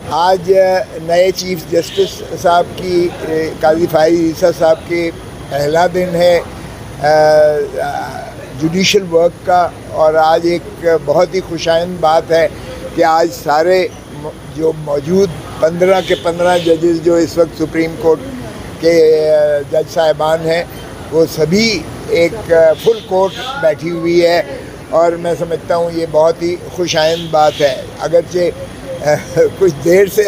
آج نئے chief justice صاحب کی قاضی فائز عیسیٰ صاحب کے پہلا دن ہے جوڈیشل ورک کا، اور آج ایک بہت ہی خوشائند بات ہے کہ آج سارے جو موجود 15 کے 15 ججز جو اس وقت سپریم کورٹ کے جج صاحبان ہیں، وہ سبھی ایک فل کورٹ بیٹھی ہوئی ہے، اور میں سمجھتا ہوں یہ بہت ہی خوشائند بات ہے۔ اگرچہ کچھ دیر سے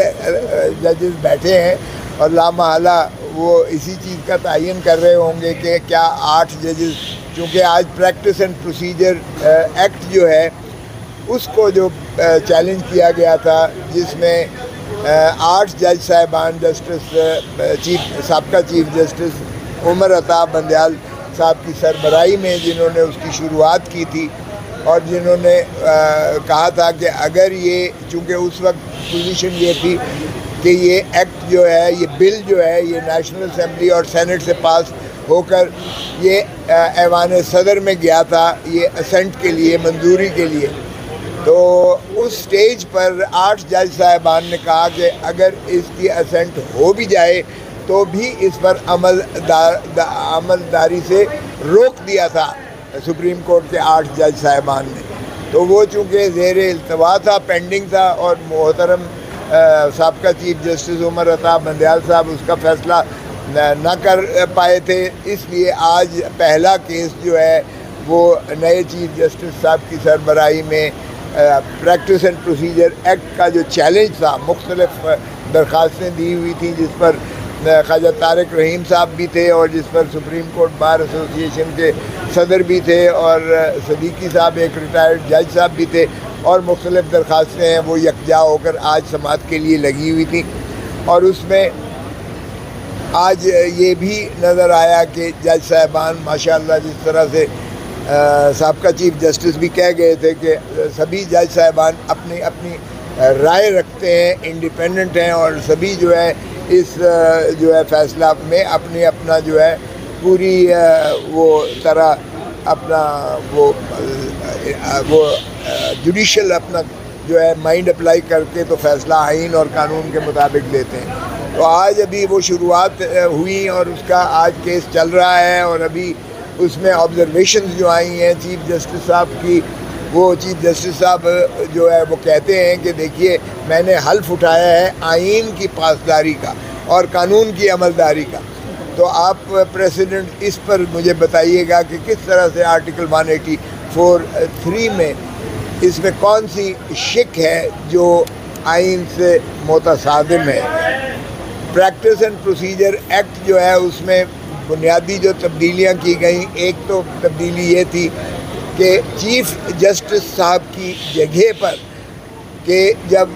ججز بیٹھے ہیں اور لامحالہ وہ اسی چیز کا تعین کر رہے ہوں گے کہ کیا 8 ججز، چونکہ آج پریکٹس اینڈ پروسیجر ایکٹ جو ہے اس کو جو چیلنج کیا گیا تھا، جس میں 8 جج صاحبان سابقہ چیف جسٹس عمر عطا بندیال صاحب کی سربراہی میں جنہوں نے اس کی شروعات کی تھی، اور جنہوں نے کہا تھا کہ اگر یہ، چونکہ اس وقت پوزیشن یہ تھی کہ یہ ایکٹ جو ہے، یہ بل جو ہے، یہ نیشنل اسمبلی اور سینٹ سے پاس ہو کر یہ ایوان صدر میں گیا تھا، یہ اسنٹ کے لیے، منظوری کے لیے، تو اس سٹیج پر 8 جج صاحبان نے کہا کہ اگر اس کی اسنٹ ہو بھی جائے تو بھی اس پر عملداری سے روک دیا تھا سپریم کورٹ کے 8 جج صاحبان نے۔ تو وہ چونکہ زیر التوا تھا، پینڈنگ تھا، اور محترم سابقہ چیف جسٹس عمر عطا بندیال صاحب اس کا فیصلہ نہ کر پائے تھے، اس لیے آج پہلا کیس جو ہے وہ نئے چیف جسٹس صاحب کی سربراہی میں پریکٹس اینڈ پروسیجر ایکٹ کا جو چیلنج تھا، مختلف درخواستیں دی ہوئی تھیں، جس پر خواجہ طارق رحیم صاحب بھی تھے، اور جس پر سپریم کورٹ بار ایسوسی ایشن کے صدر بھی تھے، اور صدیقی صاحب ایک ریٹائرڈ جج صاحب بھی تھے، اور مختلف درخواستیں ہیں وہ یکجا ہو کر آج سماعت کے لیے لگی ہوئی تھیں۔ اور اس میں آج یہ بھی نظر آیا کہ جج صاحبان ماشاءاللہ جس طرح سے سابقہ چیف جسٹس بھی کہہ گئے تھے کہ سبھی جج صاحبان اپنی اپنی رائے رکھتے ہیں، انڈیپینڈنٹ ہیں، اور سبھی جو ہے اس جو ہے فیصلہ میں اپنا جو ہے پوری وہ طرح اپنا وہ جوڈیشل اپنا جو ہے مائنڈ اپلائی کر کے تو فیصلہ آئین اور قانون کے مطابق لیتے ہیں۔ تو آج ابھی وہ شروعات ہوئی اور اس کا آج کیس چل رہا ہے، اور ابھی اس میں آبزرویشنز جو آئی ہیں چیف جسٹس صاحب کی، وہ چیف جسٹس صاحب جو ہے وہ کہتے ہیں کہ دیکھیے، میں نے حلف اٹھایا ہے آئین کی پاسداری کا اور قانون کی عملداری کا، تو آپ پریسیڈنٹ اس پر مجھے بتائیے گا کہ کس طرح سے آرٹیکل 184(3) میں اس میں کون سی شک ہے جو آئین سے متصادم ہے۔ پریکٹس اینڈ پروسیجر ایکٹ جو ہے اس میں بنیادی جو تبدیلیاں کی گئیں، ایک تو تبدیلی یہ تھی کہ چیف جسٹس صاحب کی جگہ پر کہ جب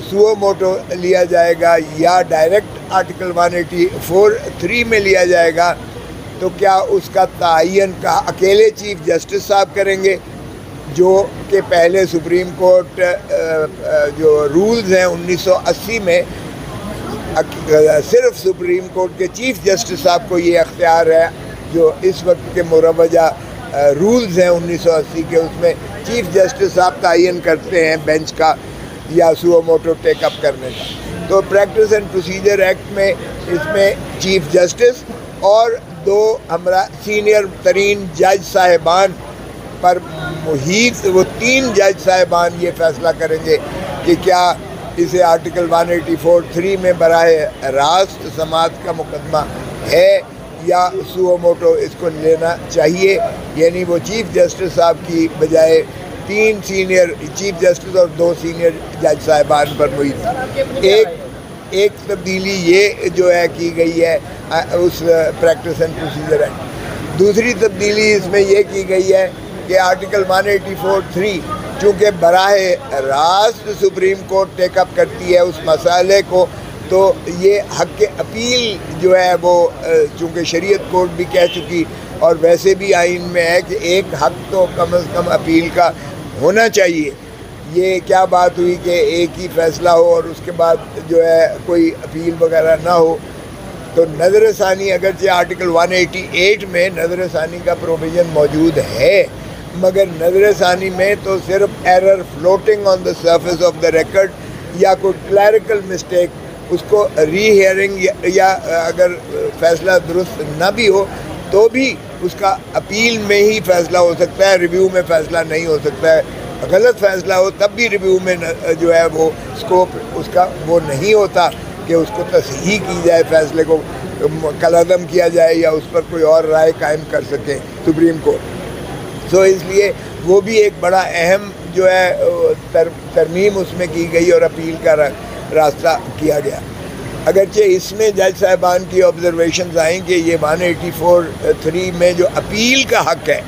سوو موٹو لیا جائے گا یا ڈائریکٹ آرٹیکل 184(3) میں لیا جائے گا، تو کیا اس کا تعین کا اکیلے چیف جسٹس صاحب کریں گے، جو کہ پہلے سپریم کورٹ جو رولز ہیں 1980 میں صرف سپریم کورٹ کے چیف جسٹس صاحب کو یہ اختیار ہے، جو اس وقت کے مروجہ رولز ہیں 1980 کے، اس میں چیف جسٹس صاحب تعین کرتے ہیں بینچ کا یا سوو موٹو ٹیک اپ کرنے کا۔ تو پریکٹس اینڈ پروسیجر ایکٹ میں اس میں چیف جسٹس اور 2 سینئر ترین جج صاحبان پر محیط وہ 3 جج صاحبان یہ فیصلہ کریں گے کہ کیا اسے آرٹیکل 184(3) میں براہ راست سماعت کا مقدمہ ہے یا سوو موٹو اس کو لینا چاہیے، یعنی وہ چیف جسٹس صاحب کی بجائے 3 سینئر چیف جسٹس اور 2 سینئر جج صاحبان پر محیط۔ ایک تبدیلی یہ جو ہے کی گئی ہے اس پریکٹس اینڈ پروسیجر ایکٹ۔ دوسری تبدیلی اس میں یہ کی گئی ہے کہ آرٹیکل 184(3) چونکہ براہ راست سپریم کورٹ ٹیک اپ کرتی ہے اس مسئلے کو، تو یہ حق اپیل جو ہے وہ چونکہ شریعت کورٹ بھی کہہ چکی، اور ویسے بھی آئین میں ہے کہ ایک حق تو کم از کم اپیل کا ہونا چاہیے۔ یہ کیا بات ہوئی کہ ایک ہی فیصلہ ہو اور اس کے بعد جو ہے کوئی اپیل وغیرہ نہ ہو؟ تو نظر ثانی اگرچہ آرٹیکل 188 میں نظر ثانی کا پروویژن موجود ہے، مگر نظر ثانی میں تو صرف error floating on the surface of the record یا کوئی کلیریکل مسٹیک اس کو ری ہیئرنگ یا اگر فیصلہ درست نہ بھی ہو تو بھی اس کا اپیل میں ہی فیصلہ ہو سکتا ہے، ریویو میں فیصلہ نہیں ہو سکتا ہے۔ غلط فیصلہ ہو تب بھی ریویو میں جو ہے وہ اسکوپ اس کا وہ نہیں ہوتا کہ اس کو تصحیح کی جائے، فیصلے کو کالعدم کیا جائے یا اس پر کوئی اور رائے قائم کر سکے سپریم کورٹ۔ سو اس لیے وہ بھی ایک بڑا اہم جو ہے ترمیم اس میں کی گئی اور اپیل کا راستہ کیا گیا۔ اگرچہ اس میں جج صاحبان کی آبزرویشنز آئیں کہ یہ 184(3) میں جو اپیل کا حق ہے،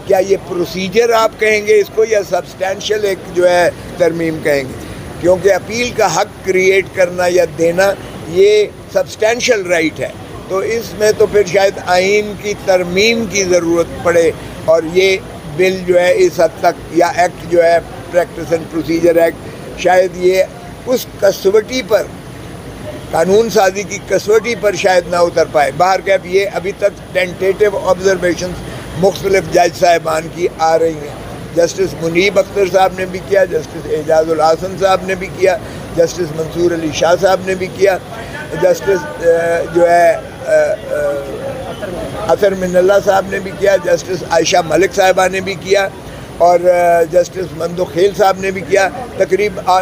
کیا یہ پروسیجر آپ کہیں گے اس کو یا سبسٹینشل ایک جو ہے ترمیم کہیں گے؟ کیونکہ اپیل کا حق کریٹ کرنا یا دینا یہ سبسٹینشل رائٹ ہے، تو اس میں تو پھر شاید آئین کی ترمیم کی ضرورت پڑے اور یہ بل جو ہے اس حد تک یا ایکٹ جو ہے پریکٹس اینڈ پروسیجر ایکٹ شاید یہ اس کسوٹی پر، قانون سازی کی کسوٹی پر شاید نہ اتر پائے۔ بہرکیف یہ ابھی تک ٹینٹیٹیو آبزرویشنز مختلف جج صاحبان کی آ رہی ہیں۔ جسٹس منیب اختر صاحب نے بھی کیا، جسٹس اعجاز الحسن صاحب نے بھی کیا، جسٹس منصور علی شاہ صاحب نے بھی کیا، جسٹس جو ہے اطہر من اللہ صاحب نے بھی کیا، جسٹس عائشہ ملک صاحبہ نے بھی کیا اور جسٹس مندو خیل صاحب نے بھی کیا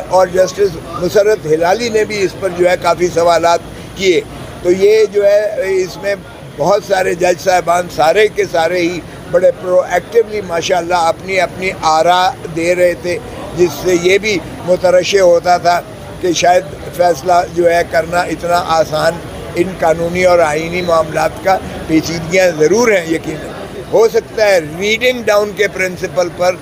اور جسٹس مسرت ہلالی نے بھی اس پر جو ہے کافی سوالات کیے۔ تو یہ جو ہے اس میں بہت سارے جج صاحبان سارے کے سارے ہی بڑے پرو ایکٹیولی ماشاءاللہ اپنی اپنی آراء دے رہے تھے، جس سے یہ بھی مترشح ہوتا تھا کہ شاید فیصلہ جو ہے کرنا اتنا آسان ان قانونی اور آئینی معاملات کا پیچیدگیاں ضرور ہیں، یقیناً ہو سکتا ہے ریڈنگ ڈاؤن کے پرنسپل پر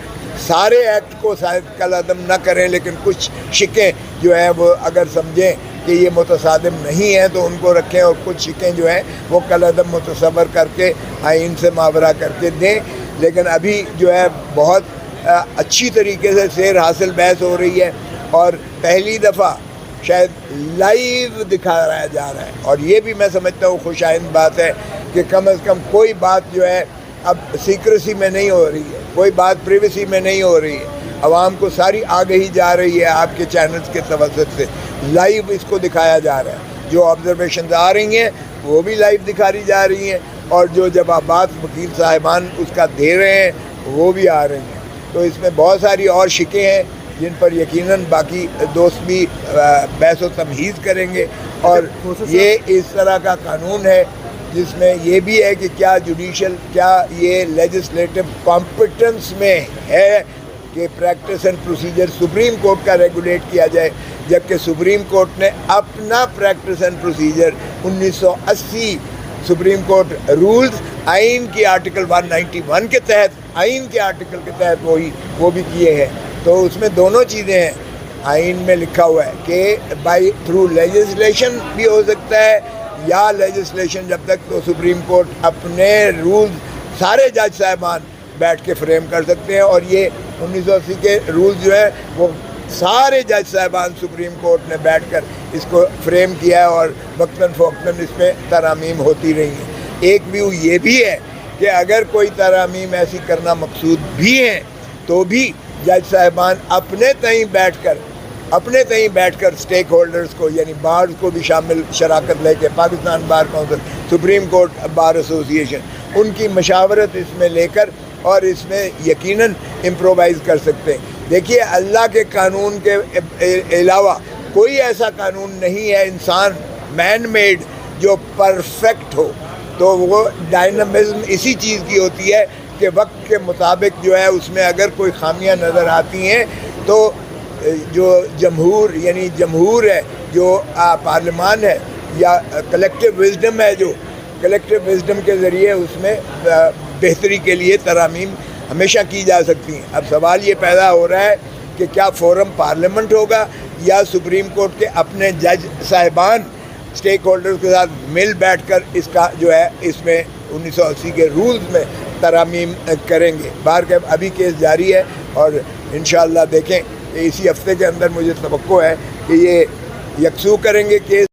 سارے ایکٹ کو شاید کالعدم نہ کریں، لیکن کچھ شکیں جو ہیں وہ اگر سمجھیں کہ یہ متصادم نہیں ہیں تو ان کو رکھیں اور کچھ شکیں جو ہیں وہ کالعدم متصور کر کے آئین سے ماورا کر کے دیں۔ لیکن ابھی جو ہے بہت اچھی طریقے سے سیر حاصل بحث ہو رہی ہے اور پہلی دفعہ شاید لائیو دکھایا جا رہا ہے، اور یہ بھی میں سمجھتا ہوں خوش آئند بات ہے کہ کم از کم کوئی بات جو ہے اب سیکریسی میں نہیں ہو رہی ہے، کوئی بات پریویسی میں نہیں ہو رہی ہے، عوام کو ساری آگہی جا رہی ہے آپ کے چینلز کے توسط سے، لائیو اس کو دکھایا جا رہا ہے۔ جو آبزرویشنز آ رہی ہیں وہ بھی لائیو دکھائی جا رہی ہیں اور جو جوابات وکیل صاحبان اس کا دے رہے ہیں وہ بھی آ رہی ہیں۔ تو اس میں بہت ساری اور شکیں ہیں جن پر یقیناً باقی دوست بھی بحث و تمہیز کریں گے، اور یہ اس طرح کا قانون ہے جس میں یہ بھی ہے کہ کیا جوڈیشل، کیا یہ لیجسلیٹو کمپٹنس میں ہے کہ practice and procedure Supreme Court کا ریگولیٹ کیا جائے، جبکہ سپریم کورٹ نے اپنا practice and procedure 1980 Supreme Court rules آئین کی آرٹیکل 191 کے تحت، آئین کے آرٹیکل کے تحت وہ بھی کیے ہیں۔ تو اس میں دونوں چیزیں ہیں، آئین میں لکھا ہوا ہے کہ بائی تھرو لیجسلیشن بھی ہو سکتا ہے یا لیجسلیشن جب تک تو سپریم کورٹ اپنے رولز سارے جج صاحبان بیٹھ کے فریم کر سکتے ہیں، اور یہ 1980 کے رولز جو ہے وہ سارے جج صاحبان سپریم کورٹ نے بیٹھ کر اس کو فریم کیا ہے اور وقتاً فوقتاً اس میں ترامیم ہوتی رہی ہیں۔ ایک ویو یہ بھی ہے کہ اگر کوئی ترامیم ایسی کرنا مقصود بھی ہیں تو بھی جج صاحبان اپنے تئیں بیٹھ کر سٹیک ہولڈرز کو یعنی بارز کو بھی شامل شراکت لے کے، Pakistan bar council, supreme court bar association, ان کی مشاورت اس میں لے کر اور اس میں یقیناً امپرووائز کر سکتے ہیں۔ دیکھیے اللہ کے قانون کے علاوہ کوئی ایسا قانون نہیں ہے انسان مین میڈ جو پرفیکٹ ہو، تو وہ ڈائنامزم اسی چیز کی ہوتی ہے کہ وقت کے مطابق جو ہے اس میں اگر کوئی خامیاں نظر آتی ہیں تو جو جمہور ہے، جو پارلیمان ہے یا کلیکٹیو وزڈم ہے، جو کلیکٹیو وزڈم کے ذریعے اس میں بہتری کے لیے ترامیم ہمیشہ کی جا سکتی ہیں۔ اب سوال یہ پیدا ہو رہا ہے کہ کیا فورم پارلیمنٹ ہوگا یا سپریم کورٹ کے اپنے جج صاحبان سٹیک ہولڈرز کے ساتھ مل بیٹھ کر اس کا جو ہے اس میں 1980 کے رولز میں ترامیم کریں گے۔ بہرکیف ابھی کیس جاری ہے اور انشاءاللہ دیکھیں کہ اسی ہفتے کے اندر مجھے توقع ہے کہ یہ یکسو کریں گے کیس۔